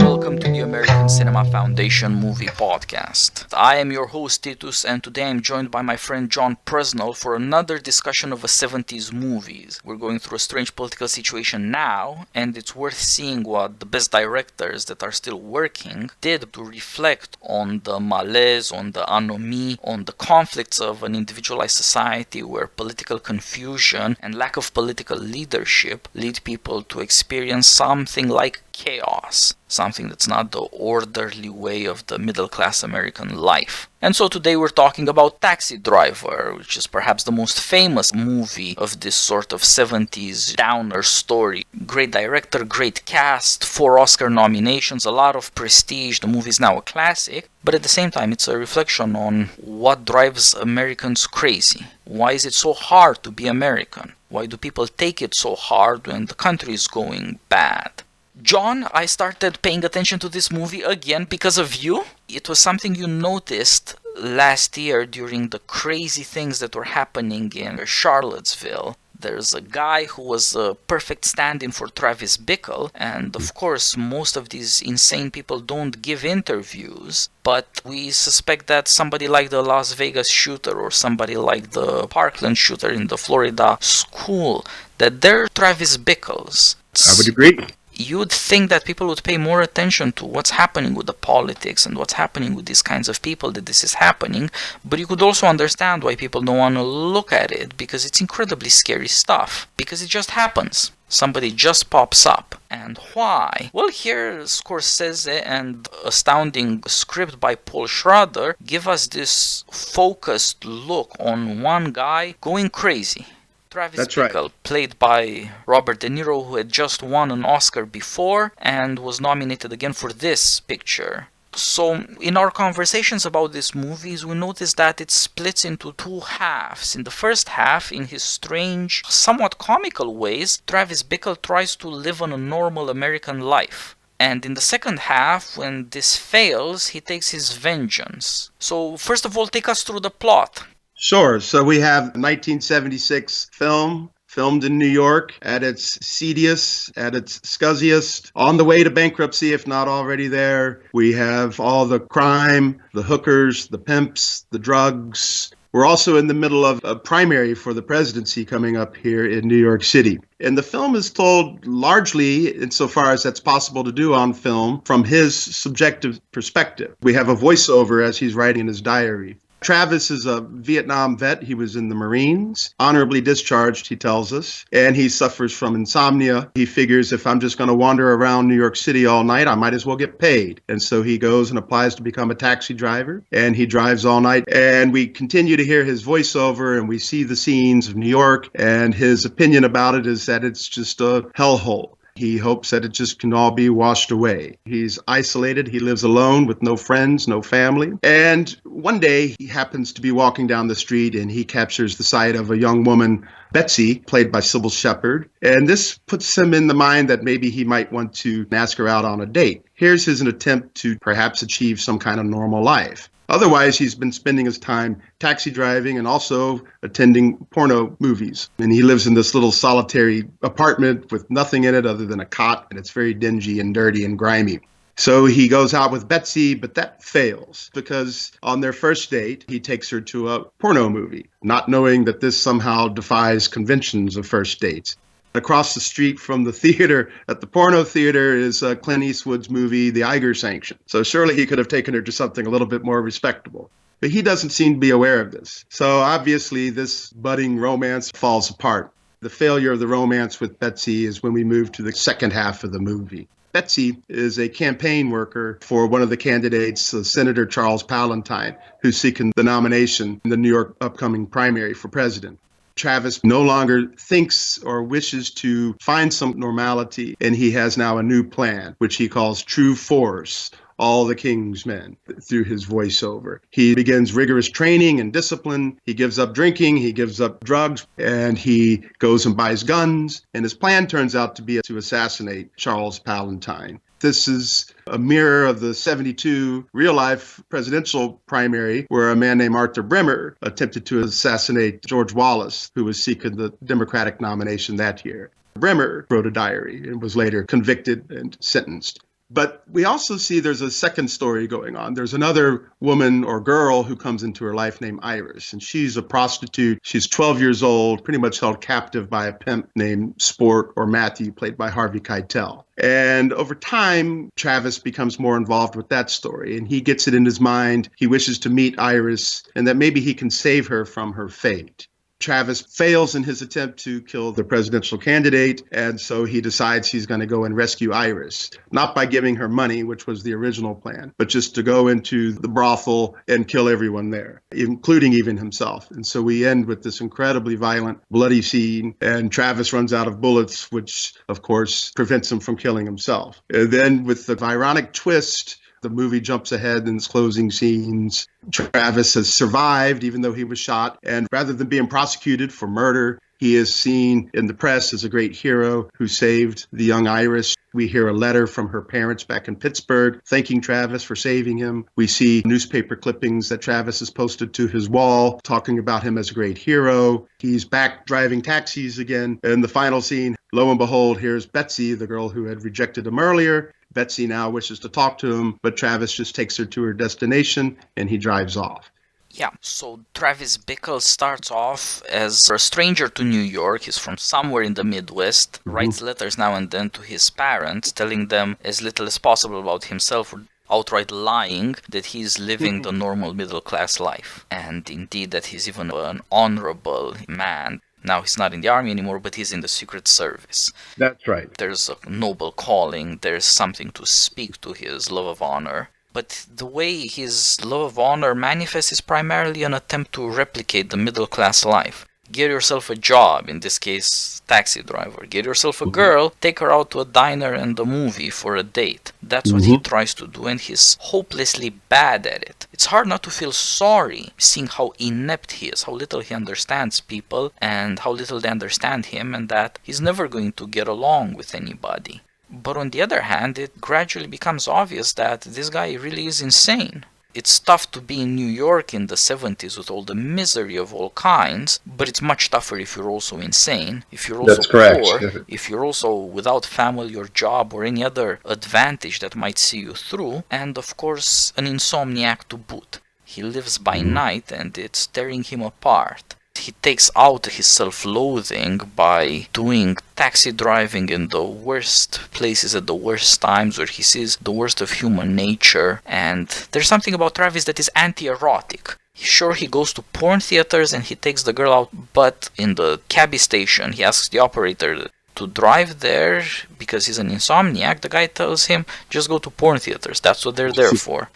welcome to the American Cinema Foundation Movie Podcast. I am your host Titus, and today I'm joined by my friend John Presnall for another discussion of the 70s movies. We're going through a strange political situation now, and it's worth seeing what the best directors that are still working did to reflect on the malaise, on the anomie, on the conflicts of an individualized society where political confusion and lack of political leadership lead people to experience something like chaos, something that's not the orderly way of the middle-class American life. And so today we're talking about Taxi Driver, which is perhaps the most famous movie of this sort of 70s downer story. Great director, great cast, 4 Oscar nominations, a lot of prestige. The movie is now a classic, but at the same time it's a reflection on what drives Americans crazy. Why is it so hard to be American? Why do people take it so hard when the country is going bad? John, I started paying attention to this movie again because of you. It was something you noticed last year during the crazy things that were happening in Charlottesville. There's a guy who was a perfect stand-in for Travis Bickle, and of course most of these insane people don't give interviews, but we suspect that somebody like the Las Vegas shooter or somebody like the Parkland shooter in the Florida school, that they're Travis Bickles. I would agree. You'd think that people would pay more attention to what's happening with the politics and what's happening with these kinds of people, that this is happening, but you could also understand why people don't want to look at it, because it's incredibly scary stuff, because it just happens. Somebody just pops up. And why? Well, here Scorsese and astounding script by Paul Schrader give us this focused look on one guy going crazy. Travis Bickle, right, played by Robert De Niro, who had just won an Oscar before and was nominated again for this picture. So, in our conversations about these movies, we noticed that it splits into 2 halves. In the first half, in his strange, somewhat comical ways, Travis Bickle tries to live on a normal American life. And in the second half, when this fails, he takes his vengeance. So, first of all, take us through the plot. Sure. So we have 1976 film, filmed in New York at its seediest, at its scuzziest, on the way to bankruptcy, if not already there. We have all the crime, the hookers, the pimps, the drugs. We're also in the middle of a primary for the presidency coming up here in New York City. And the film is told largely, insofar as that's possible to do on film, from his subjective perspective. We have a voiceover as he's writing in his diary. Travis is a Vietnam vet. He was in the Marines, honorably discharged, he tells us, and he suffers from insomnia. He figures, if I'm just going to wander around New York City all night, I might as well get paid. And so he goes and applies to become a taxi driver, and he drives all night. And we continue to hear his voiceover, and we see the scenes of New York, and his opinion about it is that it's just a hellhole. He hopes that it just can all be washed away. He's isolated. He lives alone with no friends, no family. And one day he happens to be walking down the street and he captures the sight of a young woman, Betsy, played by Sybil Shepherd. And this puts him in the mind that maybe he might want to ask her out on a date. Here's his attempt to perhaps achieve some kind of normal life. Otherwise, he's been spending his time taxi driving and also attending porno movies. And he lives in this little solitary apartment with nothing in it other than a cot, and it's very dingy and dirty and grimy. So he goes out with Betsy, but that fails because on their first date, he takes her to a porno movie, not knowing that this somehow defies conventions of first dates. Across the street from the theater, at the porno theater, is Clint Eastwood's movie, The Eiger Sanction. So surely he could have taken her to something a little bit more respectable. But he doesn't seem to be aware of this. So obviously this budding romance falls apart. The failure of the romance with Betsy is when we move to the second half of the movie. Betsy is a campaign worker for one of the candidates, Senator Charles Palantine, who's seeking the nomination in the New York upcoming primary for president. Travis no longer thinks or wishes to find some normality, and he has now a new plan, which he calls True Force, all the king's men, through his voiceover. He begins rigorous training and discipline. He gives up drinking, he gives up drugs, and he goes and buys guns. And his plan turns out to be to assassinate Charles Palantine. This is a mirror of the 1972 real-life presidential primary where a man named Arthur Bremer attempted to assassinate George Wallace, who was seeking the Democratic nomination that year. Bremer wrote a diary and was later convicted and sentenced. But we also see there's a second story going on. There's another woman or girl who comes into her life named Iris, and she's a prostitute. She's 12 years old, pretty much held captive by a pimp named Sport or Matthew, played by Harvey Keitel. And over time, Travis becomes more involved with that story, and he gets it in his mind. He wishes to meet Iris and that maybe he can save her from her fate. Travis fails in his attempt to kill the presidential candidate, and so he decides he's going to go and rescue Iris, not by giving her money, which was the original plan, but just to go into the brothel and kill everyone there, including even himself. And so we end with this incredibly violent, bloody scene, and Travis runs out of bullets, which, of course, prevents him from killing himself. And then with the ironic twist, the movie jumps ahead in its closing scenes. Travis has survived, even though he was shot. And rather than being prosecuted for murder, he is seen in the press as a great hero who saved the young Iris. We hear a letter from her parents back in Pittsburgh thanking Travis for saving him. We see newspaper clippings that Travis has posted to his wall talking about him as a great hero. He's back driving taxis again. In the final scene, lo and behold, here's Betsy, the girl who had rejected him earlier. Betsy now wishes to talk to him, but Travis just takes her to her destination and he drives off. Yeah, so Travis Bickle starts off as a stranger to New York. He's from somewhere in the Midwest, writes letters now and then to his parents, telling them as little as possible about himself, or outright lying that he's living the normal middle-class life. And indeed that he's even an honorable man. Now he's not in the army anymore, but he's in the Secret Service. That's right. There's a noble calling. There's something to speak to his love of honor. But the way his love of honor manifests is primarily an attempt to replicate the middle-class life. Get yourself a job, in this case, taxi driver. Get yourself a girl, take her out to a diner and a movie for a date. That's what he tries to do, and he's hopelessly bad at it. It's hard not to feel sorry, seeing how inept he is, how little he understands people, and how little they understand him, and that he's never going to get along with anybody. But on the other hand, it gradually becomes obvious that this guy really is insane. It's tough to be in New York in the 70s with all the misery of all kinds, but it's much tougher if you're also insane, if you're also poor, if you're also without family or job or any other advantage that might see you through, and of course an insomniac to boot. He lives by night and it's tearing him apart. He takes out his self-loathing by doing taxi driving in the worst places at the worst times where he sees the worst of human nature. And there's something about Travis that is anti-erotic. Sure, he goes to porn theaters and he takes the girl out, but in the cabbie station, he asks the operator to drive there because he's an insomniac. The guy tells him, just go to porn theaters. That's what they're there for.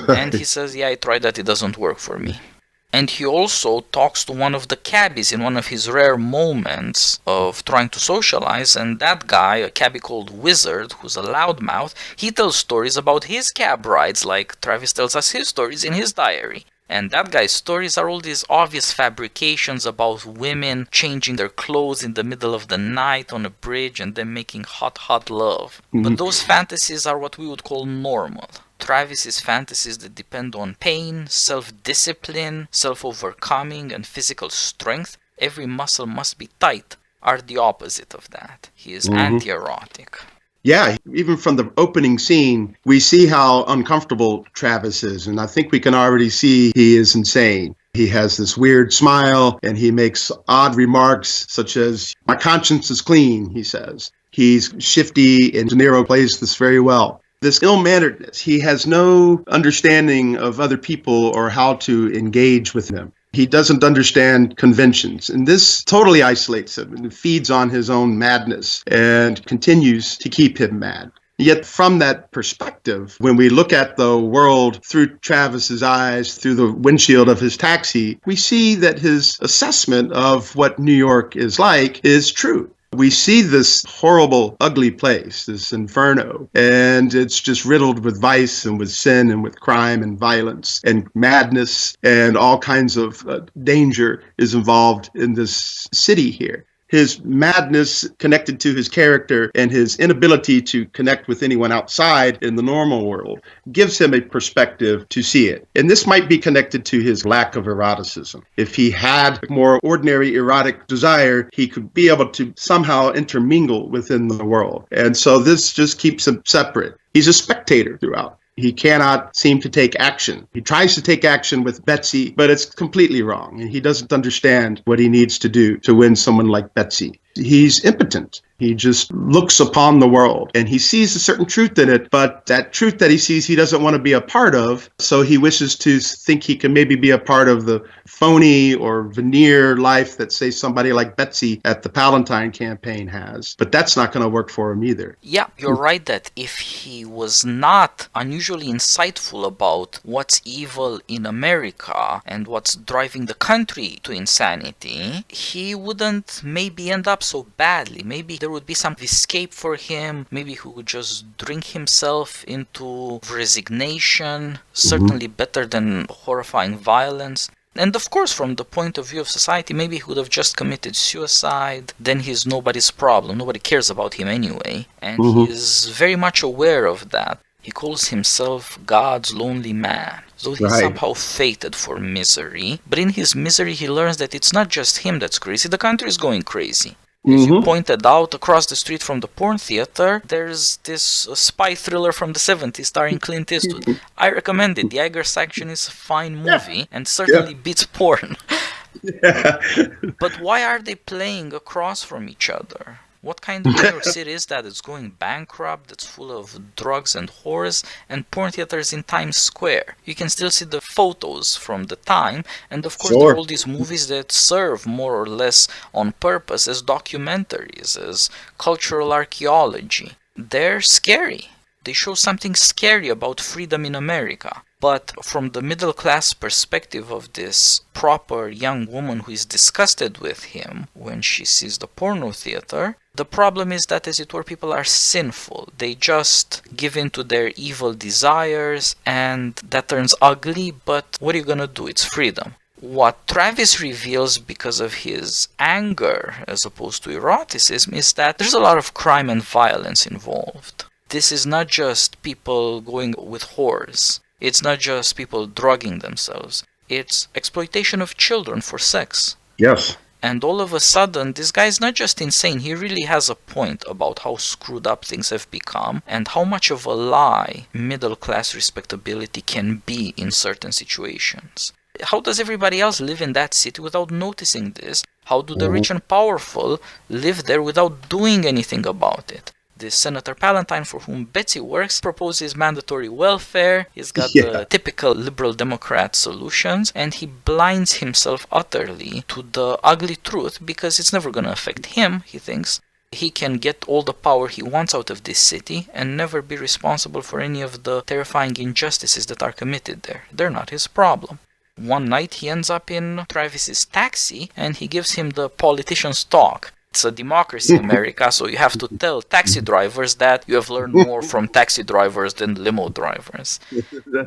And he says, yeah, I tried that. It doesn't work for me. And he also talks to one of the cabbies in one of his rare moments of trying to socialize, and that guy, a cabbie called Wizard, who's a loudmouth, he tells stories about his cab rides like Travis tells us his stories in his diary. And that guy's stories are all these obvious fabrications about women changing their clothes in the middle of the night on a bridge and then making hot, hot love. But those fantasies are what we would call normal. Travis's fantasies that depend on pain, self-discipline, self-overcoming, and physical strength, every muscle must be tight, are the opposite of that. He is anti-erotic. Yeah, even from the opening scene, we see how uncomfortable Travis is. And I think we can already see he is insane. He has this weird smile and he makes odd remarks such as, my conscience is clean, he says. He's shifty and De Niro plays this very well. This ill-manneredness, he has no understanding of other people or how to engage with them. He doesn't understand conventions, and this totally isolates him and feeds on his own madness and continues to keep him mad. Yet from that perspective, when we look at the world through Travis's eyes, through the windshield of his taxi, we see that his assessment of what New York is like is true. We see this horrible, ugly place, this inferno, and it's just riddled with vice and with sin and with crime and violence and madness, and all kinds of danger is involved in this city here. His madness connected to his character and his inability to connect with anyone outside in the normal world gives him a perspective to see it. And this might be connected to his lack of eroticism. If he had more ordinary erotic desire, he could be able to somehow intermingle within the world. And so this just keeps him separate. He's a spectator throughout. He cannot seem to take action. He tries to take action with Betsy, but it's completely wrong. And he doesn't understand what he needs to do to win someone like Betsy. He's impotent. He just looks upon the world and he sees a certain truth in it, but that truth that he sees, he doesn't want to be a part of. So he wishes to think he can maybe be a part of the phony or veneer life that, say, somebody like Betsy at the Palatine campaign has. But that's not going to work for him either. Yeah, you're right that if he was not unusually insightful about what's evil in America and what's driving the country to insanity, he wouldn't maybe end up so badly. Maybe there would be some escape for him. Maybe he would just drink himself into resignation, certainly better than horrifying violence. And of course, from the point of view of society, maybe he would have just committed suicide. Then he's nobody's problem. Nobody cares about him anyway. And he is very much aware of that. He calls himself God's lonely man. So he's somehow fated for misery. But in his misery, he learns that it's not just him that's crazy. The country is going crazy. As you pointed out, across the street from the porn theater, there's this spy thriller from the 70s starring Clint Eastwood. I recommend it. The Eiger Section is a fine movie and certainly beats porn. But why are they playing across from each other? What kind of New York City is that? It's going bankrupt, it's full of drugs and whores, and porn theaters in Times Square. You can still see the photos from the time, and of course there are all these movies that serve more or less on purpose as documentaries, as cultural archaeology. They're scary. They show something scary about freedom in America. But from the middle class perspective of this proper young woman who is disgusted with him when she sees the porno theater, the problem is that, as it were, people are sinful. They just give in to their evil desires, and that turns ugly, but what are you gonna do? It's freedom. What Travis reveals because of his anger as opposed to eroticism is that there's a lot of crime and violence involved. This is not just people going with whores. It's not just people drugging themselves. It's exploitation of children for sex. Yes. And all of a sudden, this guy is not just insane, he really has a point about how screwed up things have become and how much of a lie middle-class respectability can be in certain situations. How does everybody else live in that city without noticing this? How do the rich and powerful live there without doing anything about it? This Senator Palatine, for whom Betsy works, proposes mandatory welfare. He's got the typical liberal Democrat solutions, and he blinds himself utterly to the ugly truth because it's never going to affect him, he thinks. He can get all the power he wants out of this city and never be responsible for any of the terrifying injustices that are committed there. They're not his problem. One night he ends up in Travis's taxi, and he gives him the politician's talk. It's a democracy in America, so you have to tell taxi drivers that you have learned more from taxi drivers than limo drivers.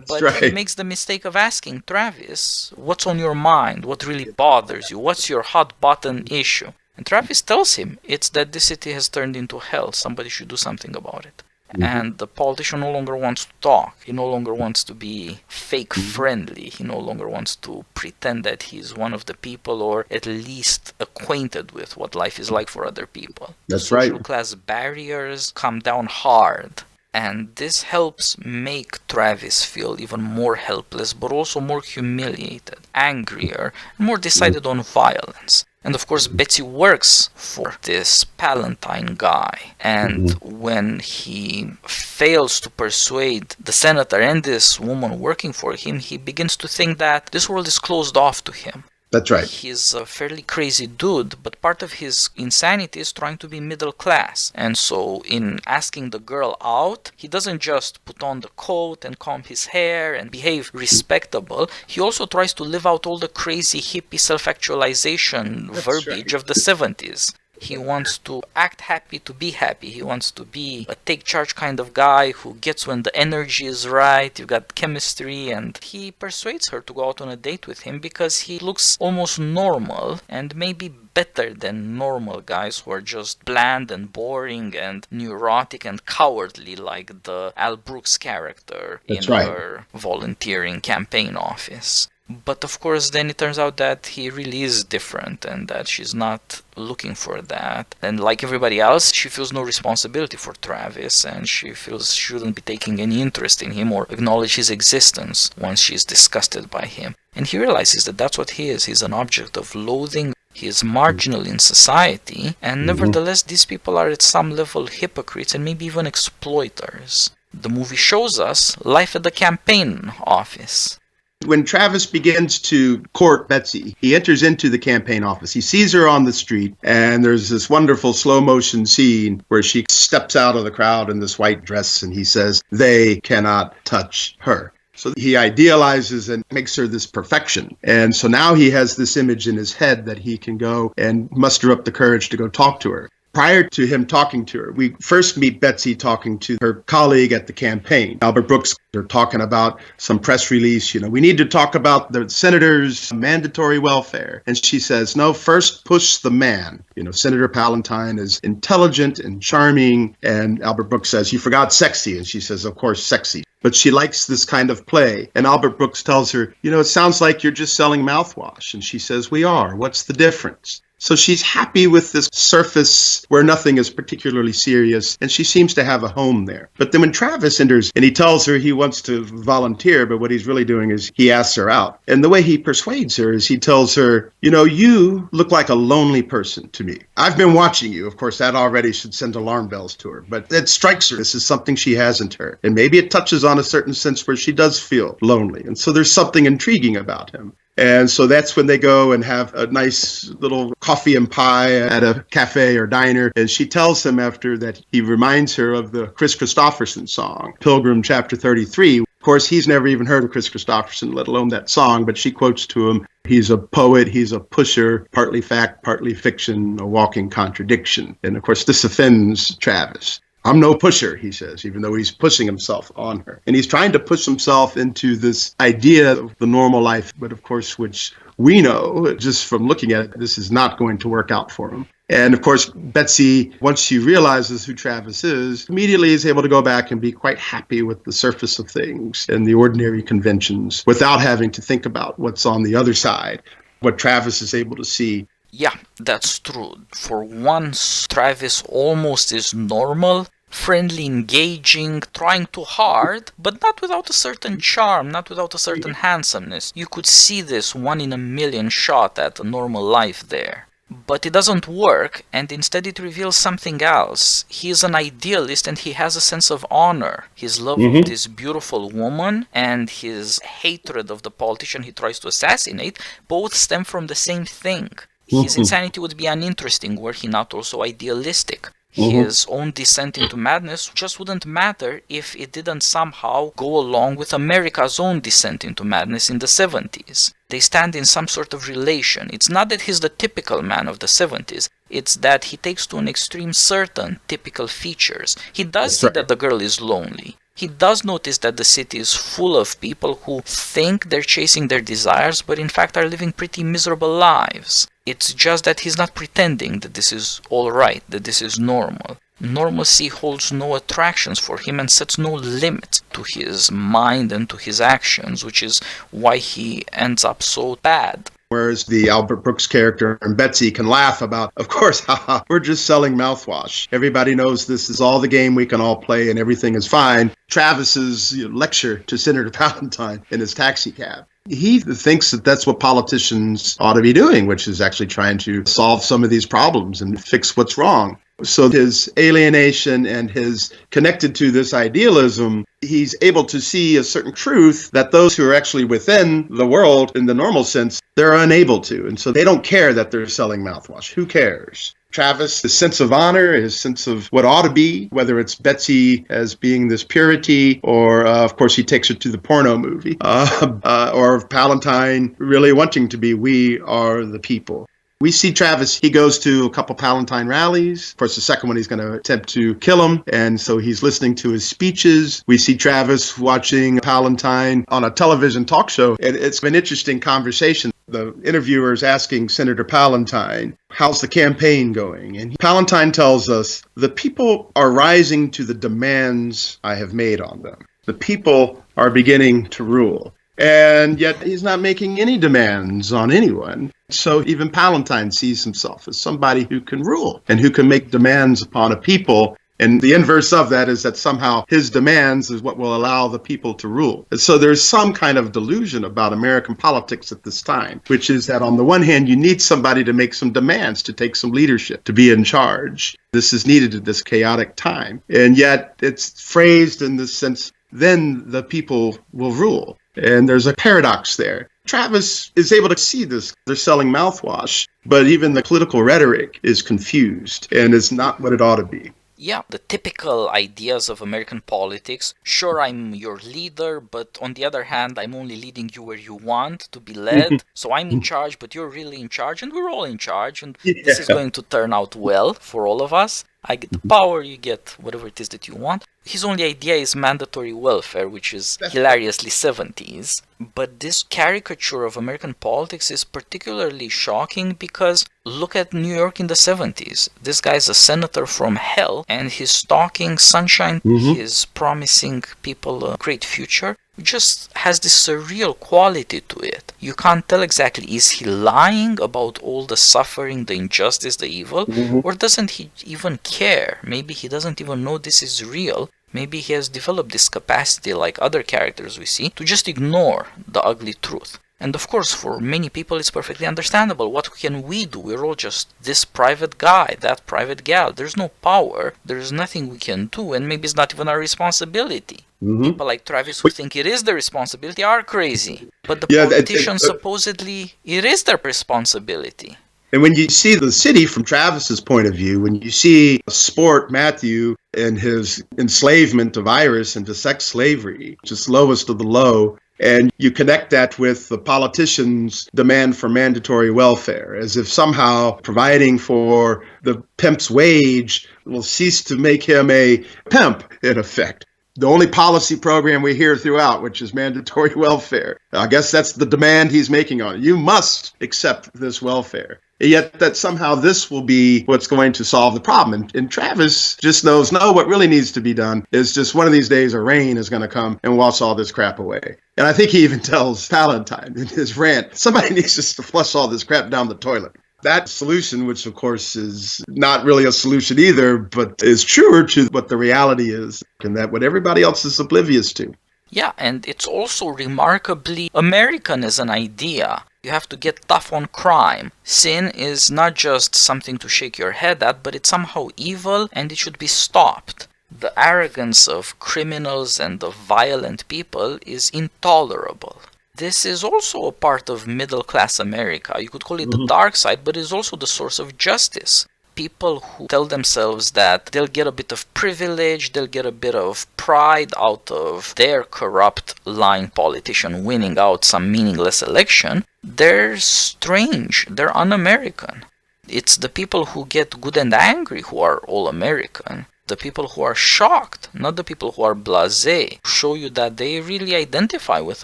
But he makes the mistake of asking Travis, what's on your mind? What really bothers you? What's your hot button issue? And Travis tells him it's that this city has turned into hell. Somebody should do something about it. And the politician no longer wants to talk. He no longer wants to be fake friendly. He no longer wants to pretend that he's one of the people or at least acquainted with what life is like for other people. That's right. Social class barriers come down hard. And this helps make Travis feel even more helpless, but also more humiliated, angrier, and more decided on violence. And of course, Betsy works for this Palatine guy. And when he fails to persuade the senator and this woman working for him, he begins to think that this world is closed off to him. That's right. He's a fairly crazy dude, but part of his insanity is trying to be middle class. And so in asking the girl out, he doesn't just put on the coat and comb his hair and behave respectable. He also tries to live out all the crazy hippie self-actualization verbiage of the 70s. He wants to act happy to be happy. He wants to be a take-charge kind of guy who gets when the energy is right, you've got chemistry, and he persuades her to go out on a date with him because he looks almost normal and maybe better than normal guys who are just bland and boring and neurotic and cowardly like the Al Brooks character in her volunteering campaign office. But of course, then it turns out that he really is different and that she's not looking for that. And like everybody else, she feels no responsibility for Travis and she feels she shouldn't be taking any interest in him or acknowledge his existence once she's disgusted by him. And he realizes that that's what he is. He's an object of loathing. He is marginal in society. And nevertheless, these people are at some level hypocrites and maybe even exploiters. The movie shows us life at the campaign office. When Travis begins to court Betsy, he enters into the campaign office. He sees her on the street, and there's this wonderful slow-motion scene where she steps out of the crowd in this white dress, and he says, "They cannot touch her." So he idealizes and makes her this perfection. And so now he has this image in his head that he can go and muster up the courage to go talk to her. Prior to him talking to her, we first meet Betsy talking to her colleague at the campaign, Albert Brooks. They're talking about some press release. We need to talk about the senator's mandatory welfare. And she says, no, first push the man. Senator Palantine is intelligent and charming. And Albert Brooks says, you forgot sexy. And she says, of course, sexy. But she likes this kind of play. And Albert Brooks tells her, it sounds like you're just selling mouthwash. And she says, we are. What's the difference? So she's happy with this surface where nothing is particularly serious, and she seems to have a home there. But then when Travis enters and he tells her he wants to volunteer, but what he's really doing is he asks her out. And the way he persuades her is he tells her, you look like a lonely person to me. I've been watching you. Of course, that already should send alarm bells to her, but it strikes her. This is something she hasn't her. And maybe it touches on a certain sense where she does feel lonely. And so there's something intriguing about him. And so that's when they go and have a nice little coffee and pie at a cafe or diner. And she tells him after that he reminds her of the Chris Christopherson song, Pilgrim Chapter 33. Of course, he's never even heard of Chris Christopherson, let alone that song. But she quotes to him, he's a poet, he's a pusher, partly fact, partly fiction, a walking contradiction. And of course, this offends Travis. I'm no pusher, he says, even though he's pushing himself on her. And he's trying to push himself into this idea of the normal life, but of course, which we know, just from looking at it, this is not going to work out for him. And of course, Betsy, once she realizes who Travis is, immediately is able to go back and be quite happy with the surface of things and the ordinary conventions without having to think about what's on the other side, what Travis is able to see. Yeah, that's true. For once, Travis almost is normal, friendly, engaging, trying too hard, but not without a certain charm, not without a certain handsomeness. You could see this 1 in a million shot at a normal life there. But it doesn't work, and instead it reveals something else. He is an idealist and he has a sense of honor. His love of this beautiful woman and his hatred of the politician he tries to assassinate both stem from the same thing. His insanity would be uninteresting were he not also idealistic. His own descent into madness just wouldn't matter if it didn't somehow go along with America's own descent into madness in the 70s. They stand in some sort of relation. It's not that he's the typical man of the 70s. It's that he takes to an extreme certain typical features. He does see that the girl is lonely. He does notice that the city is full of people who think they're chasing their desires, but in fact are living pretty miserable lives. It's just that he's not pretending that this is all right, that this is normal. Normalcy holds no attractions for him and sets no limit to his mind and to his actions, which is why he ends up so bad. Whereas the Albert Brooks character and Betsy can laugh about, of course, haha, we're just selling mouthwash. Everybody knows this is all the game we can all play and everything is fine. Travis's lecture to Senator Palantine in his taxi cab. He thinks that that's what politicians ought to be doing, which is actually trying to solve some of these problems and fix what's wrong. So his alienation and his connected to this idealism, he's able to see a certain truth that those who are actually within the world in the normal sense, they're unable to. And so they don't care that they're selling mouthwash. Who cares? Travis, his sense of honor, his sense of what ought to be, whether it's Betsy as being this purity, or of course he takes her to the porno movie, or Palantine really wanting to be, we are the people. We see Travis, he goes to a couple Palatine rallies. Of course, the second one, he's going to attempt to kill him. And so he's listening to his speeches. We see Travis watching Palatine on a television talk show. And it's an interesting conversation. The interviewer is asking Senator Palatine, how's the campaign going? And Palatine tells us, the people are rising to the demands I have made on them. The people are beginning to rule. And yet he's not making any demands on anyone. So even Palatine sees himself as somebody who can rule and who can make demands upon a people. And the inverse of that is that somehow his demands is what will allow the people to rule. And so there's some kind of delusion about American politics at this time, which is that on the one hand, you need somebody to make some demands, to take some leadership, to be in charge. This is needed at this chaotic time. And yet it's phrased in the sense, then the people will rule. And there's a paradox there. Travis is able to see this. They're selling mouthwash, but even the political rhetoric is confused and is not what it ought to be. Yeah, the typical ideas of American politics. Sure, I'm your leader, but on the other hand, I'm only leading you where you want to be led. So I'm in charge, but you're really in charge, and we're all in charge. And this is going to turn out well for all of us. I get the power, you get whatever it is that you want. His only idea is mandatory welfare, which is hilariously 70s. But this caricature of American politics is particularly shocking because look at New York in the 70s. This guy's a senator from hell, and he's talking sunshine. He's promising people a great future. It just has this surreal quality to it. You can't tell exactly, is he lying about all the suffering, the injustice, the evil, or doesn't he even care? Maybe he doesn't even know this is real. Maybe he has developed this capacity, like other characters we see, to just ignore the ugly truth. And of course, for many people, it's perfectly understandable. What can we do? We're all just this private guy, that private gal. There's no power. There's nothing we can do, and maybe it's not even our responsibility. People like Travis who think it is their responsibility are crazy. But the politicians, supposedly, it is their responsibility. And when you see the city from Travis's point of view, when you see Sport Matthew and his enslavement of Iris into sex slavery, just lowest of the low, and you connect that with the politicians' demand for mandatory welfare, as if somehow providing for the pimp's wage will cease to make him a pimp, in effect. The only policy program we hear throughout, which is mandatory welfare. I guess that's the demand he's making on it. You must accept this welfare. Yet that somehow this will be what's going to solve the problem. And Travis just knows, no, what really needs to be done is just one of these days a rain is going to come and wash all this crap away. And I think he even tells Palatine in his rant, somebody needs just to flush all this crap down the toilet. That solution, which of course is not really a solution either, but is truer to what the reality is, and that what everybody else is oblivious to. Yeah, and it's also remarkably American as an idea. You have to get tough on crime. Sin is not just something to shake your head at, but it's somehow evil and it should be stopped. The arrogance of criminals and of violent people is intolerable. This is also a part of middle-class America. You could call it the dark side, but it's also the source of justice. People who tell themselves that they'll get a bit of privilege, they'll get a bit of pride out of their corrupt, lying politician winning out some meaningless election, they're strange, they're un-American. It's the people who get good and angry who are all American. The people who are shocked, not the people who are blasé, show you that they really identify with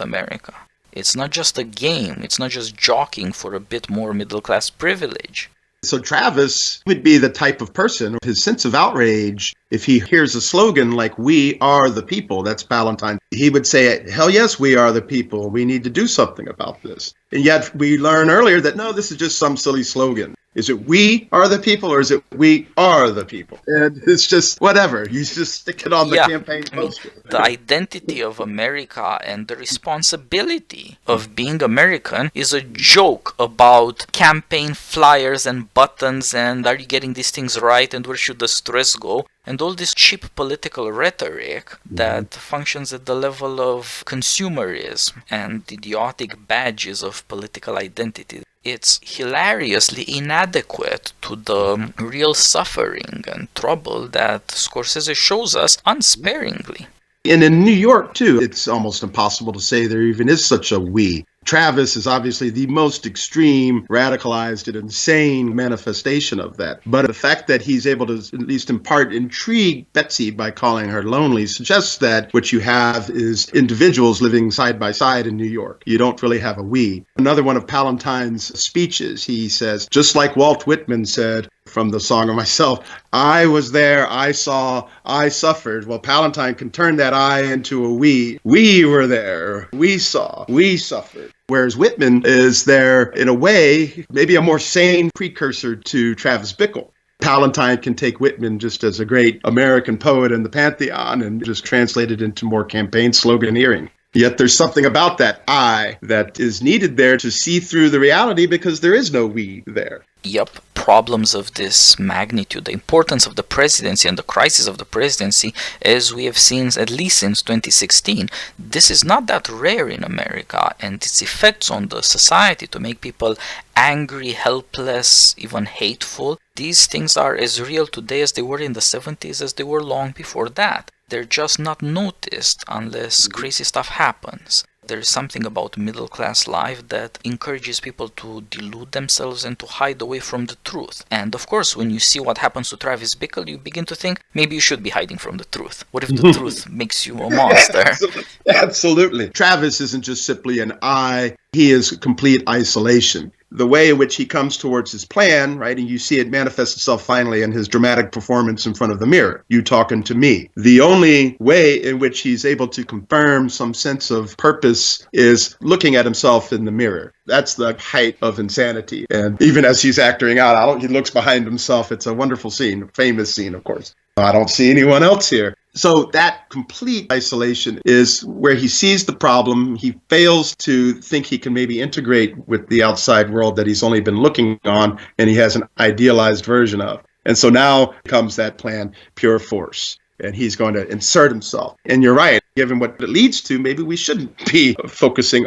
America. It's not just a game, it's not just jockeying for a bit more middle-class privilege. So Travis would be the type of person, his sense of outrage, if he hears a slogan like, we are the people, that's Palatine, he would say, hell yes, we are the people. We need to do something about this. And yet we learn earlier that, no, this is just some silly slogan. Is it we are the people or is it we are the people? And it's just whatever. You just stick it on the campaign poster. The identity of America and the responsibility of being American is a joke about campaign flyers and buttons and are you getting these things right and where should the stress go? And all this cheap political rhetoric that functions at the level of consumerism and idiotic badges of political identity. It's hilariously inadequate to the real suffering and trouble that Scorsese shows us unsparingly. And in New York, too, it's almost impossible to say there even is such a we. Travis is obviously the most extreme, radicalized, and insane manifestation of that. But the fact that he's able to, at least in part, intrigue Betsy by calling her lonely suggests that what you have is individuals living side by side in New York. You don't really have a we. Another one of Palatine's speeches, he says, just like Walt Whitman said from the Song of Myself, I was there, I saw, I suffered. Well, Palatine can turn that I into a we. We were there, we saw, we suffered. Whereas Whitman is there, in a way, maybe a more sane precursor to Travis Bickle. Palatine can take Whitman just as a great American poet in the Pantheon and just translate it into more campaign sloganeering. Yet there's something about that I that is needed there to see through the reality because there is no we there. Yep, problems of this magnitude, the importance of the presidency and the crisis of the presidency, as we have seen at least since 2016, this is not that rare in America, and its effects on the society to make people angry, helpless, even hateful, these things are as real today as they were in the 70s as they were long before that. They're just not noticed unless crazy stuff happens. There's something about middle-class life that encourages people to delude themselves and to hide away from the truth. And of course, when you see what happens to Travis Bickle, you begin to think, maybe you should be hiding from the truth. What if the truth makes you a monster? Absolutely. Travis isn't just simply an I, he is complete isolation. The way in which he comes towards his plan, right, and you see it manifest itself finally in his dramatic performance in front of the mirror, you talking to me. The only way in which he's able to confirm some sense of purpose is looking at himself in the mirror. That's the height of insanity. And even as he's acting out, he looks behind himself. It's a wonderful scene, a famous scene, of course. I don't see anyone else here. So that complete isolation is where he sees the problem. He fails to think he can maybe integrate with the outside world that he's only been looking on and he has an idealized version of. And so now comes that plan, pure force. And he's going to insert himself. And you're right. Given what it leads to, maybe we shouldn't be focusing,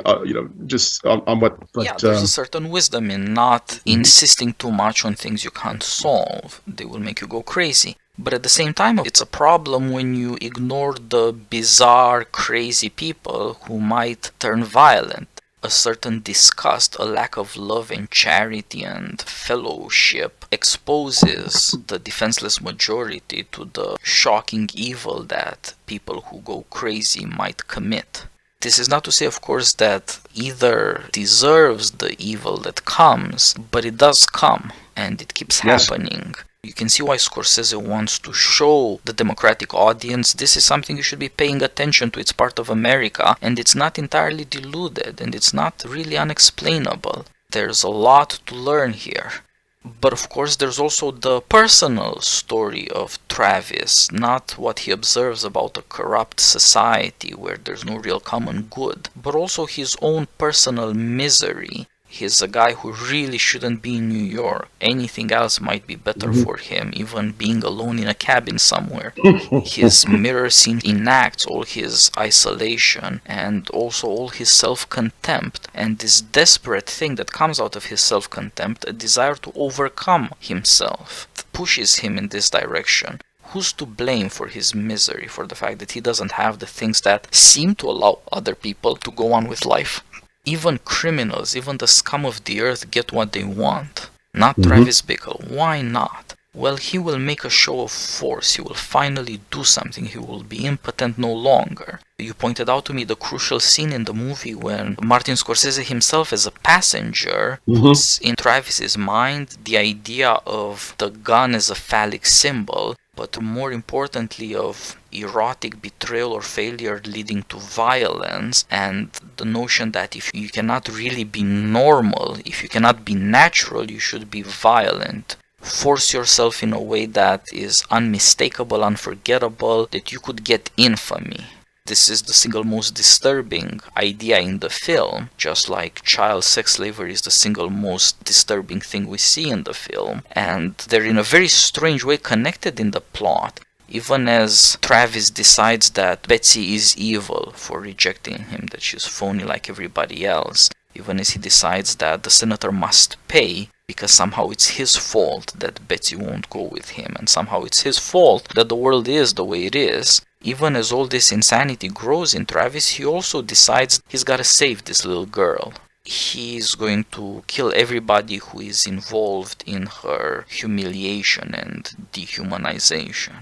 just on what. Yeah, there's a certain wisdom in not insisting too much on things you can't solve. They will make you go crazy. But at the same time, it's a problem when you ignore the bizarre, crazy people who might turn violent. A certain disgust, a lack of love and charity and fellowship exposes the defenseless majority to the shocking evil that people who go crazy might commit. This is not to say, of course, that either deserves the evil that comes, but it does come, and it keeps happening. You can see why Scorsese wants to show the democratic audience this is something you should be paying attention to. It's part of America, and it's not entirely deluded, and it's not really unexplainable. There's a lot to learn here. But of course, there's also the personal story of Travis, not what he observes about a corrupt society where there's no real common good, but also his own personal misery. He's a guy who really shouldn't be in New York. Anything else might be better for him, even being alone in a cabin somewhere. His mirror scene enacts all his isolation and also all his self-contempt. And this desperate thing that comes out of his self-contempt, a desire to overcome himself, pushes him in this direction. Who's to blame for his misery, for the fact that he doesn't have the things that seem to allow other people to go on with life? Even criminals, even the scum of the earth get what they want. Not Travis Bickle. Why not? Well, he will make a show of force. He will finally do something. He will be impotent no longer. You pointed out to me the crucial scene in the movie when Martin Scorsese himself as a passenger puts in Travis's mind the idea of the gun as a phallic symbol, but more importantly of erotic betrayal or failure leading to violence, and the notion that if you cannot really be normal, if you cannot be natural, you should be violent. Force yourself in a way that is unmistakable, unforgettable, that you could get infamy. This is the single most disturbing idea in the film, just like child sex slavery is the single most disturbing thing we see in the film. And they're in a very strange way connected in the plot, even as Travis decides that Betsy is evil for rejecting him, that she's phony like everybody else, even as he decides that the senator must pay because somehow it's his fault that Betsy won't go with him, and somehow it's his fault that the world is the way it is. Even as all this insanity grows in Travis, he also decides he's gotta save this little girl. he's going to kill everybody who is involved in her humiliation and dehumanization.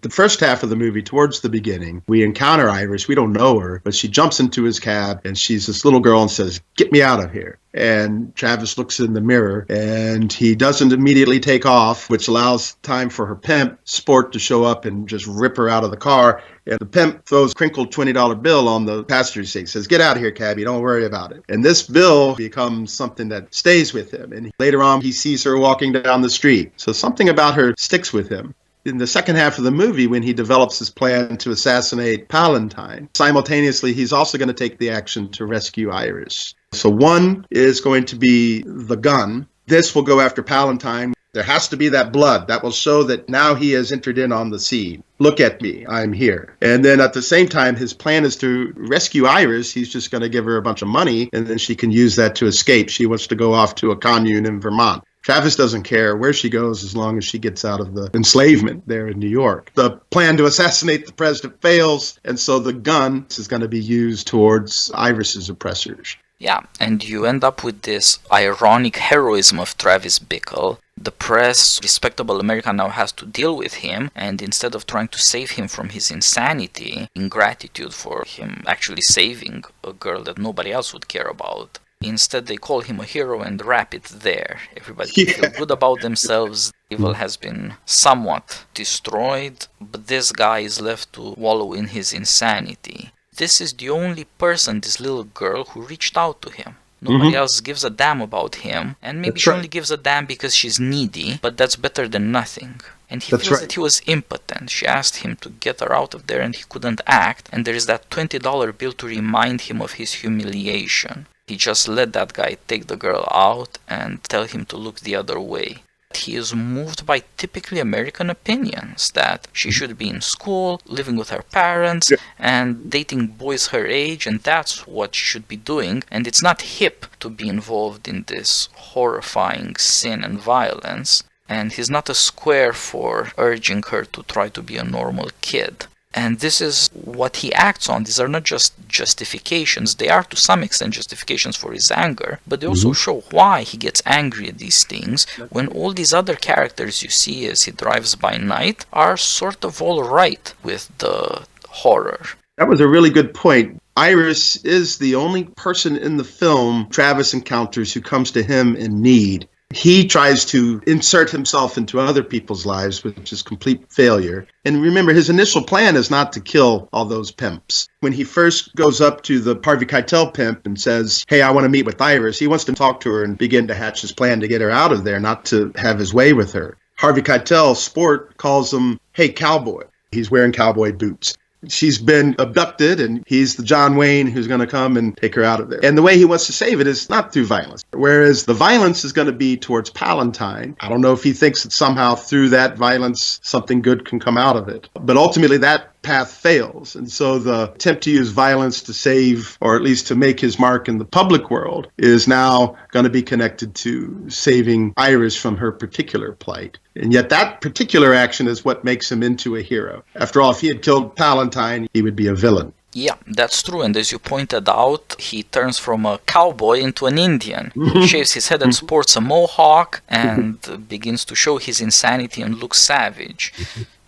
The first half of the movie, towards the beginning, we encounter Iris. We don't know her, but she jumps into his cab, and she's this little girl and says, "Get me out of here." And Travis looks in the mirror, and he doesn't immediately take off, which allows time for her pimp, Sport, to show up and just rip her out of the car. And the pimp throws a crinkled $20 bill on the passenger seat, says, "Get out of here, cabbie, don't worry about it." And this bill becomes something that stays with him. And later on, he sees her walking down the street. So something about her sticks with him. In the second half of the movie, when he develops his plan to assassinate Palantine, simultaneously, he's also going to take the action to rescue Iris. So one is going to be the gun. This will go after Palantine. There has to be that blood that will show that now he has entered in on the scene. Look at me, I'm here. And then at the same time, his plan is to rescue Iris. He's just going to give her a bunch of money, and then she can use that to escape. She wants to go off to a commune in Vermont. Travis doesn't care where she goes as long as she gets out of the enslavement there in New York. The plan to assassinate the president fails, and so the gun is going to be used towards Iris's oppressors. Yeah, and you end up with this ironic heroism of Travis Bickle. The press, respectable America, now has to deal with him, and instead of trying to save him from his insanity, in gratitude for him actually saving a girl that nobody else would care about, instead they call him a hero and wrap it there. Everybody can feel good about themselves. Evil has been somewhat destroyed, but this guy is left to wallow in his insanity. This is the only person, this little girl, who reached out to him. Nobody else gives a damn about him, and maybe she only gives a damn because she's needy, but that's better than nothing. And he feels that he was impotent. She asked him to get her out of there and he couldn't act, and there is that $20 bill to remind him of his humiliation. He just let that guy take the girl out and tell him to look the other way. He is moved by typically American opinions that she should be in school, living with her parents, and dating boys her age, and that's what she should be doing. And it's not hip to be involved in this horrifying sin and violence. And he's not a square for urging her to try to be a normal kid. And this is what he acts on. These are not just justifications. They are to some extent justifications for his anger, but they also show why he gets angry at these things when all these other characters you see as he drives by night are sort of all right with the horror. That was a really good point. Iris is the only person in the film Travis encounters who comes to him in need. He tries to insert himself into other people's lives, which is complete failure. And remember, his initial plan is not to kill all those pimps. When he first goes up to the Harvey Keitel pimp and says, "Hey, I want to meet with Iris," he wants to talk to her and begin to hatch his plan to get her out of there, not to have his way with her. Harvey Keitel, Sport, calls him, "Hey, cowboy." He's wearing cowboy boots. She's been abducted, and he's the John Wayne who's going to come and take her out of there. And the way he wants to save it is not through violence, whereas the violence is going to be towards Palantine. I don't know if he thinks that somehow through that violence something good can come out of it. But ultimately that path fails. And so the attempt to use violence to save, or at least to make his mark in the public world, is now going to be connected to saving Iris from her particular plight. And yet that particular action is what makes him into a hero. After all, if he had killed Palantine, he would be a villain. Yeah, that's true. And as you pointed out, he turns from a cowboy into an Indian. Shaves his head and sports a mohawk and begins to show his insanity and look savage.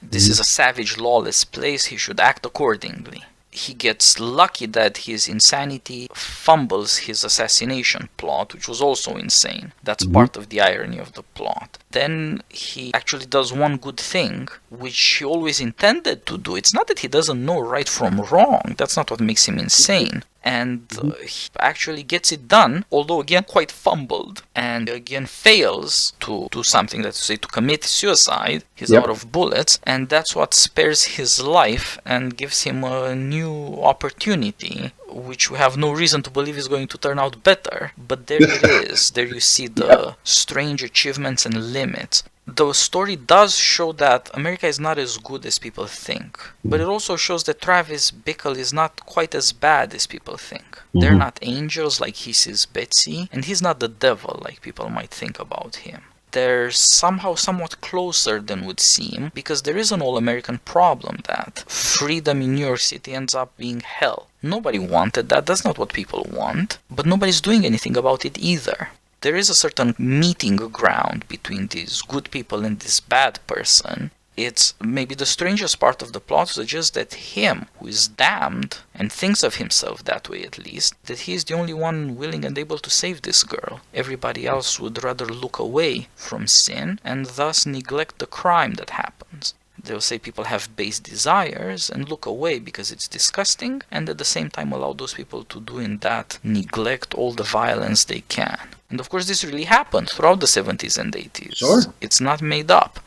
This is a savage, lawless place. He should act accordingly. He gets lucky that his insanity fumbles his assassination plot, which was also insane. That's part of the irony of the plot. Then he actually does one good thing, which he always intended to do. It's not that he doesn't know right from wrong. That's not what makes him insane. And he actually gets it done, although again quite fumbled, and again fails to do something, let's say to commit suicide. He's out of bullets, and that's what spares his life and gives him a new opportunity, which we have no reason to believe is going to turn out better. But there it is. There you see the strange achievements and limits. The story does show that America is not as good as people think, but it also shows that Travis Bickle is not quite as bad as people think. They're not angels like he sees Betsy, and he's not the devil like people might think about him. they're somehow somewhat closer than would seem, because there is an all-American problem that freedom in New York City ends up being hell. Nobody wanted that, that's not what people want, but nobody's doing anything about it either. There is a certain meeting ground between these good people and this bad person. It's maybe the strangest part of the plot suggests that him, who is damned, and thinks of himself that way at least, that he is the only one willing and able to save this girl. Everybody else would rather look away from sin and thus neglect the crime that happens. They'll say people have base desires and look away because it's disgusting, and at the same time allow those people to do in that neglect all the violence they can. And of course this really happened throughout the 70s and 80s. Sure. It's not made up.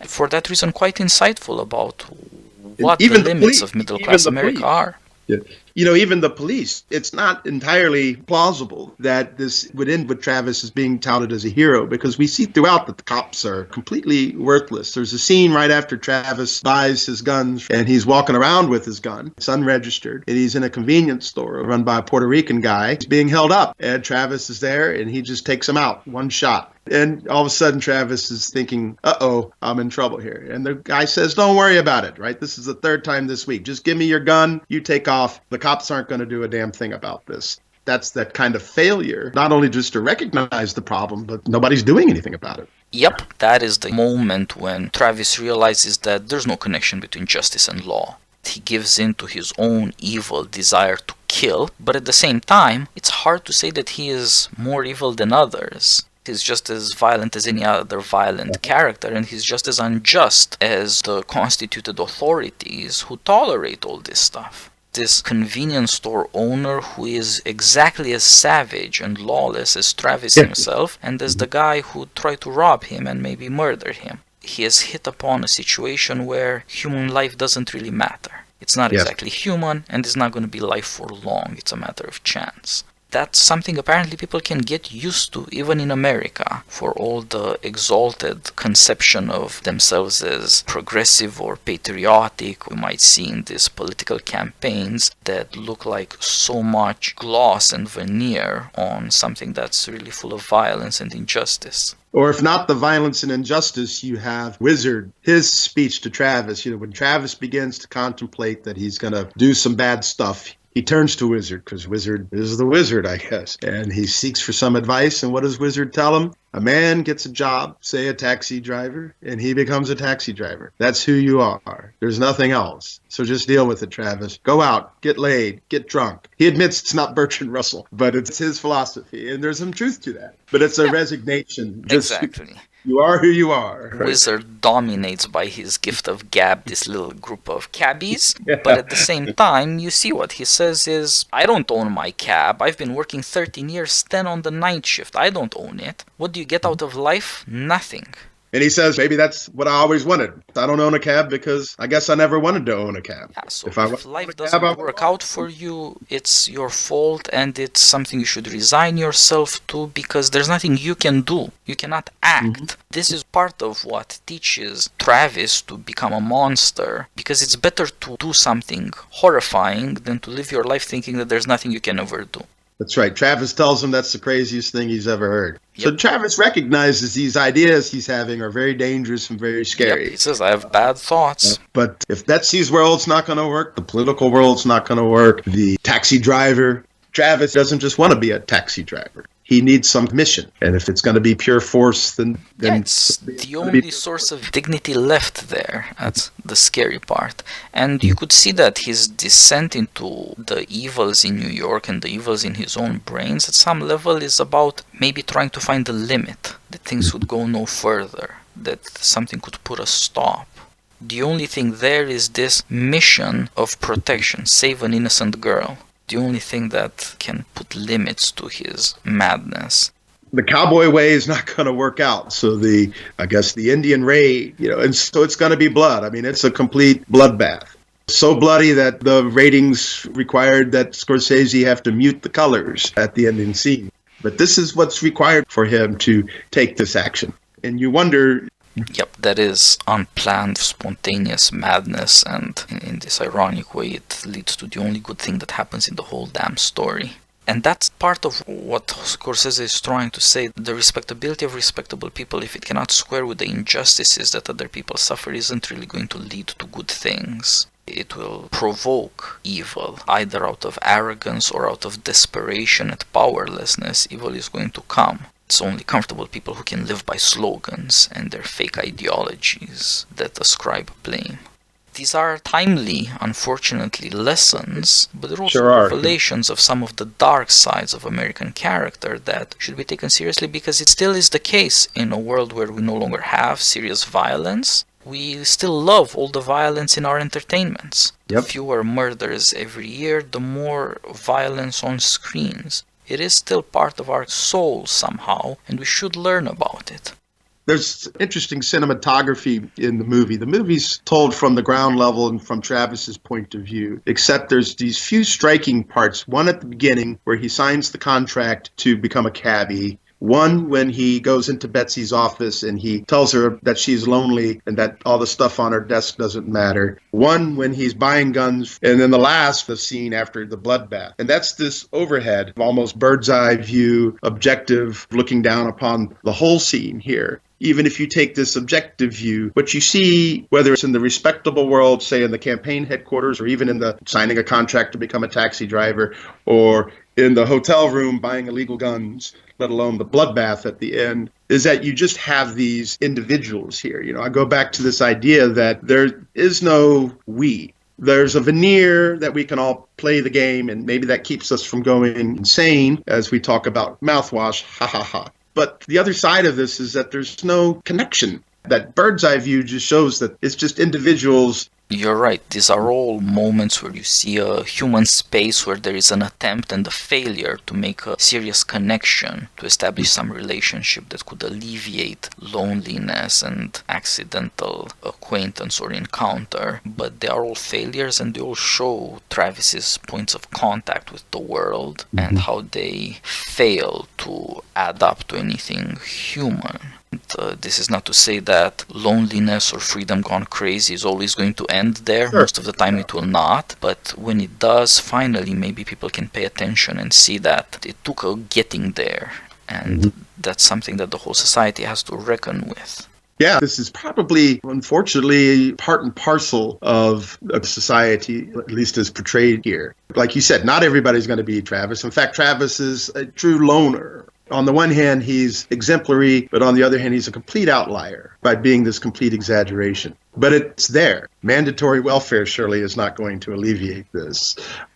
For that reason, quite insightful about what even the limits of middle-class America are. Yeah. You know, even the police, it's not entirely plausible that this would end with Travis as being touted as a hero, because we see throughout that the cops are completely worthless. There's a scene right after Travis buys his guns and he's walking around with his gun. It's unregistered, and he's in a convenience store run by a Puerto Rican guy. He's being held up, and Travis is there, and he just takes him out, one shot. And all of a sudden, Travis is thinking, uh-oh, I'm in trouble here. And the guy says, don't worry about it, right? This is the third time this week. Just give me your gun. You take off. The cops aren't going to do a damn thing about this. That's that kind of failure, not only just to recognize the problem, but nobody's doing anything about it. Yep, that is the moment when Travis realizes that there's no connection between justice and law. He gives in to his own evil desire to kill, but at the same time, it's hard to say that he is more evil than others. He's just as violent as any other violent character, and he's just as unjust as the constituted authorities who tolerate all this stuff. This convenience store owner who is exactly as savage and lawless as Travis himself, and as the guy who tried to rob him and maybe murder him. He has hit upon a situation where human life doesn't really matter. It's not exactly human, and it's not going to be life for long. It's a matter of chance. That's something apparently people can get used to, even in America, for all the exalted conception of themselves as progressive or patriotic we might see in these political campaigns that look like so much gloss and veneer on something that's really full of violence and injustice. Or if not the violence and injustice, you have Wizard, his speech to Travis. You know, when Travis begins to contemplate that he's going to do some bad stuff, he turns to Wizard, because Wizard is the wizard, I guess. And he seeks for some advice. And what does Wizard tell him? A man gets a job, say a taxi driver, and he becomes a taxi driver. That's who you are. There's nothing else. So just deal with it, Travis. Go out, get laid, get drunk. He admits it's not Bertrand Russell, but it's his philosophy. And there's some truth to that. But it's a resignation. Exactly. You are who you are. Right? Wizard dominates by his gift of gab this little group of cabbies, but at the same time, you see what he says is, I don't own my cab. I've been working 13 years, 10 on the night shift. I don't own it. What do you get out of life? Nothing. And he says, maybe that's what I always wanted. I don't own a cab because I guess I never wanted to own a cab. Yeah, so if life doesn't work out for you, it's your fault, and it's something you should resign yourself to, because there's nothing you can do. You cannot act. This is part of what teaches Travis to become a monster, because it's better to do something horrifying than to live your life thinking that there's nothing you can ever do. That's right. Travis tells him that's the craziest thing he's ever heard. Yep. So Travis recognizes these ideas he's having are very dangerous and very scary. Yep. He says, I have bad thoughts. But if Betsy's world's not going to work, the political world's not going to work, the taxi driver, Travis doesn't just want to be a taxi driver. He needs some mission. And if it's going to be pure force, then it's the only source of dignity left there. That's the scary part. And you could see that his descent into the evils in New York and the evils in his own brains at some level is about maybe trying to find a limit, that things would go no further, that something could put a stop. The only thing there is this mission of protection, save an innocent girl. The only thing that can put limits to his madness. The cowboy way is not going to work out. So I guess the Indian raid, and so it's going to be blood. I mean, it's a complete bloodbath. So bloody that the ratings required that Scorsese have to mute the colors at the ending scene. But this is what's required for him to take this action. And you wonder... Yep, that is unplanned, spontaneous madness, and in this ironic way it leads to the only good thing that happens in the whole damn story. And that's part of what Scorsese is trying to say. The respectability of respectable people, if it cannot square with the injustices that other people suffer, isn't really going to lead to good things. It will provoke evil, either out of arrogance or out of desperation at powerlessness. Evil is going to come. It's only comfortable people who can live by slogans and their fake ideologies that ascribe blame. These are timely, unfortunately, lessons, but they're also revelations of some of the dark sides of American character that should be taken seriously, because it still is the case in a world where we no longer have serious violence. We still love all the violence in our entertainments. Yep. The fewer murders every year, the more violence on screens. It is still part of our soul somehow, and we should learn about it. There's interesting cinematography in the movie. The movie's told from the ground level and from Travis's point of view, except there's these few striking parts. One at the beginning where he signs the contract to become a cabbie. One when he goes into Betsy's office and he tells her that she's lonely and that all the stuff on her desk doesn't matter. One when he's buying guns. And then the scene after the bloodbath. And that's this overhead, almost bird's eye view, objective, looking down upon the whole scene here. Even if you take this objective view, what you see, whether it's in the respectable world, say in the campaign headquarters, or even in the signing a contract to become a taxi driver, or in the hotel room buying illegal guns, let alone the bloodbath at the end, is that you just have these individuals here. You know, I go back to this idea that there is no we. There's a veneer that we can all play the game, and maybe that keeps us from going insane as we talk about mouthwash, ha ha ha. But the other side of this is that there's no connection. That bird's eye view just shows that it's just individuals. You're right. These are all moments where you see a human space where there is an attempt and a failure to make a serious connection, to establish some relationship that could alleviate loneliness and accidental acquaintance or encounter. But they are all failures, and they all show Travis's points of contact with the world and how they fail to add up to anything human. This is not to say that loneliness or freedom gone crazy is always going to end there. Sure. Most of the time it will not. But when it does, finally, maybe people can pay attention and see that it took a getting there. And that's something that the whole society has to reckon with. Yeah, this is probably, unfortunately, part and parcel of a society, at least as portrayed here. Like you said, not everybody's going to be Travis. In fact, Travis is a true loner. On the one hand, he's exemplary, but on the other hand, he's a complete outlier by being this complete exaggeration. But it's there. Mandatory welfare surely is not going to alleviate this.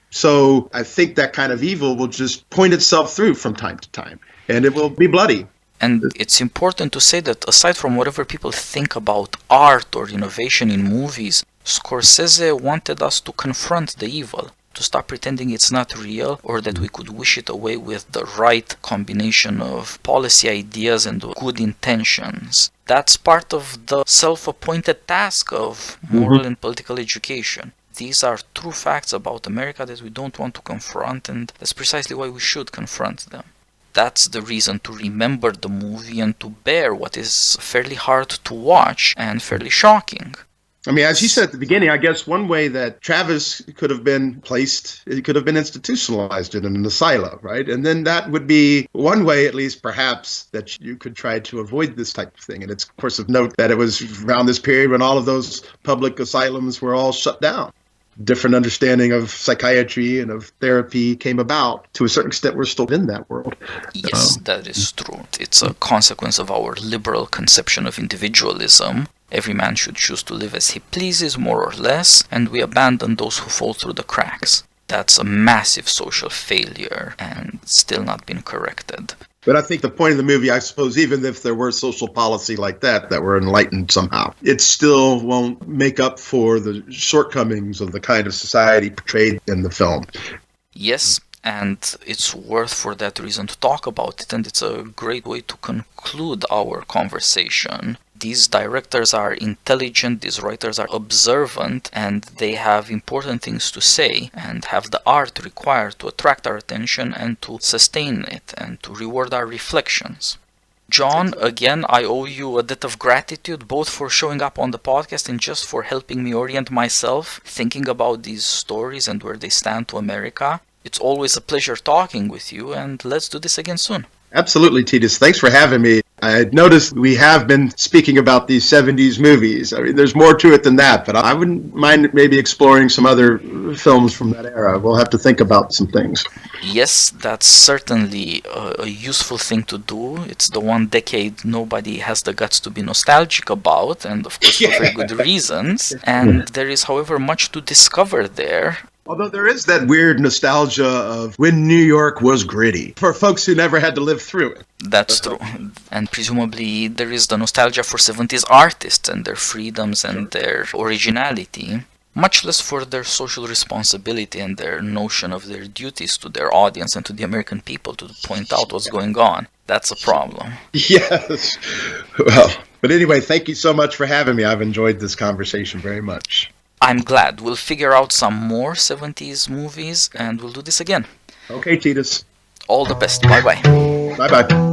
So I think that kind of evil will just point itself through from time to time, and it will be bloody. And it's important to say that aside from whatever people think about art or innovation in movies, Scorsese wanted us to confront the evil, to stop pretending it's not real or that we could wish it away with the right combination of policy ideas and good intentions. That's part of the self-appointed task of moral and political education. These are true facts about America that we don't want to confront, and that's precisely why we should confront them. That's the reason to remember the movie and to bear what is fairly hard to watch and fairly shocking. I mean, as you said at the beginning, I guess one way that Travis could have been placed, he could have been institutionalized in an asylum, right? And then that would be one way, at least, perhaps, that you could try to avoid this type of thing. And it's, of course, of note that it was around this period when all of those public asylums were all shut down. Different understanding of psychiatry and of therapy came about. To a certain extent, we're still in that world. Yes, that is true. It's a consequence of our liberal conception of individualism. Every man should choose to live as he pleases, more or less, and we abandon those who fall through the cracks. That's a massive social failure and still not been corrected. But I think the point of the movie, I suppose, even if there were social policy like that were enlightened somehow, it still won't make up for the shortcomings of the kind of society portrayed in the film. Yes, and it's worth for that reason to talk about it, and it's a great way to conclude our conversation. These directors are intelligent, these writers are observant, and they have important things to say and have the art required to attract our attention and to sustain it and to reward our reflections. John, again, I owe you a debt of gratitude, both for showing up on the podcast and just for helping me orient myself, thinking about these stories and where they stand to America. It's always a pleasure talking with you, and let's do this again soon. Absolutely, Titus. Thanks for having me. I noticed we have been speaking about these 70s movies. I mean, there's more to it than that, but I wouldn't mind maybe exploring some other films from that era. We'll have to think about some things. Yes, that's certainly a useful thing to do. It's the one decade nobody has the guts to be nostalgic about, and of course for very good reasons. And there is, however, much to discover there. Although there is that weird nostalgia of when New York was gritty for folks who never had to live through it. That's true. And presumably there is the nostalgia for 70s artists and their freedoms and their originality, much less for their social responsibility and their notion of their duties to their audience and to the American people to point out what's going on. That's a problem. Yes. Well, but anyway, thank you so much for having me. I've enjoyed this conversation very much. I'm glad. We'll figure out some more 70s movies and we'll do this again. Okay, Titus. All the best. Bye-bye. Bye-bye.